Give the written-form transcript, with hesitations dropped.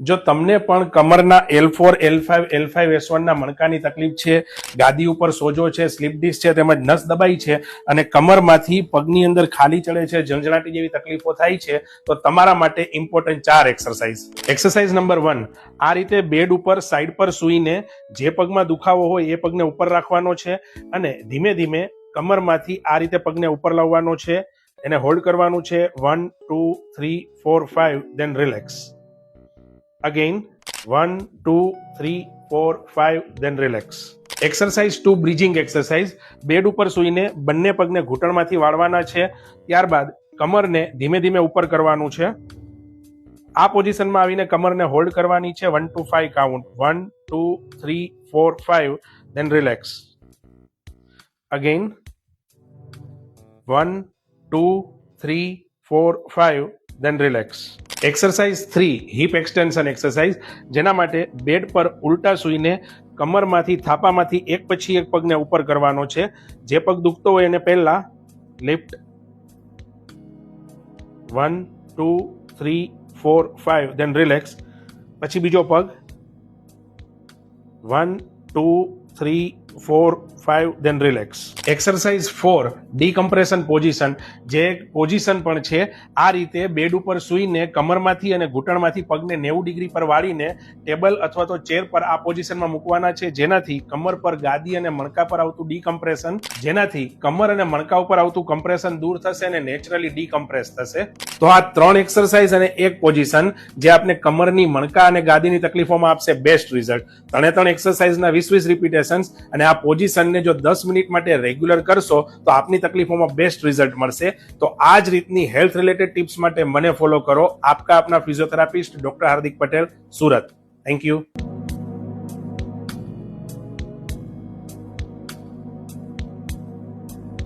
જો તમને પણ કમરના L4, L5, L5, S1 ના મણકાની તકલીફ છે, ગાદી ઉપર સોજો છે, સ્લીપ ડિસ્ક છે, તેમજ નસ દબાઈ છે અને કમરમાંથી પગની અંદર ખાલી ચડે છે, ઝંઝણાટી જેવી તકલીફો થાય છે, તો તમારા માટે ઇમ્પોર્ટન્ટ 4 એક્સરસાઇઝ. એક્સરસાઇઝ નંબર 1, આ રીતે બેડ ઉપર સાઈડ પર સૂઈને જે પગમાં દુખાવો હોય એ પગને ઉપર રાખવાનો છે અને ધીમે ધીમે કમરમાંથી આ રીતે પગને ઉપર લાવવાનો છે, એને હોલ્ડ કરવાનું છે. 1 2 3 4 5 then relax. Again 1 2 3 4 5 then relax. Exercise 2, bridging exercise. Bed ઉપર સૂઈને બંને પગને ઘૂંટણમાંથી વાળવાના છે, ત્યારબાદ કમરને ધીમે ધીમે ઉપર કરવાનું છે. આ પોઝિશનમાં આવીને કમરને હોલ્ડ કરવાની છે. 1 to 5 count. 1 2 3 4 5 then relax. Again 1 2 3 4 5 then relax. Exercise 3, hip extension exercise, જેના માટે બેડ પર ઉલટા સૂઈને કમરમાંથી થાપામાંથી એક પછી એક પગને ઉપર કરવાનો છે. જે પગ દુખતો હોય એને પહેલા લિફ્ટ 1 2 3 4 5 then relax. પછી બીજો પગ 1 2 3 4 5 then relax. એક્સરસાઇઝ 4, ડીકમ્પ્રેશન પોઝિશન, જે પોઝિશન પણ છે. આ રીતે બેડ ઉપર સૂઈને કમરમાંથી અને ઘૂંટણમાંથી પગને 90 ડિગ્રી પર વાળીને ટેબલ અથવા તો ચેર પર આ પોઝિશનમાં મૂકવાના છે, જેનાથી કમર પર ગાદી અને મણકા પર આવતું ડીકમ્પ્રેશન, જેનાથી કમર અને મણકા ઉપર આવતું કમ્પ્રેશન દૂર થશે અને નેચરલી ડીકમ્પ્રેસ થશે. તો આ 3 એક્સરસાઇઝ અને એક પોઝિશન જે આપને કમરની, મણકા અને ગાદીની તકલીફોમાં આપશે બેસ્ટ રિઝલ્ટ. 3 એક્સરસાઇઝના 20 રિપીટેશન્સ અને આ પોઝિશનને જો 10 મિનિટ માટે રેગ્યુલર કરશો તો આપની તકલીફોમાં બેસ્ટ રિઝલ્ટ મળશે. તો આ જ રીતની હેલ્થ રિલેટેડ ટિપ્સ માટે મને ફોલો કરો. આપના physiotherapist doctor Hardik Patel, Surat. Thank you.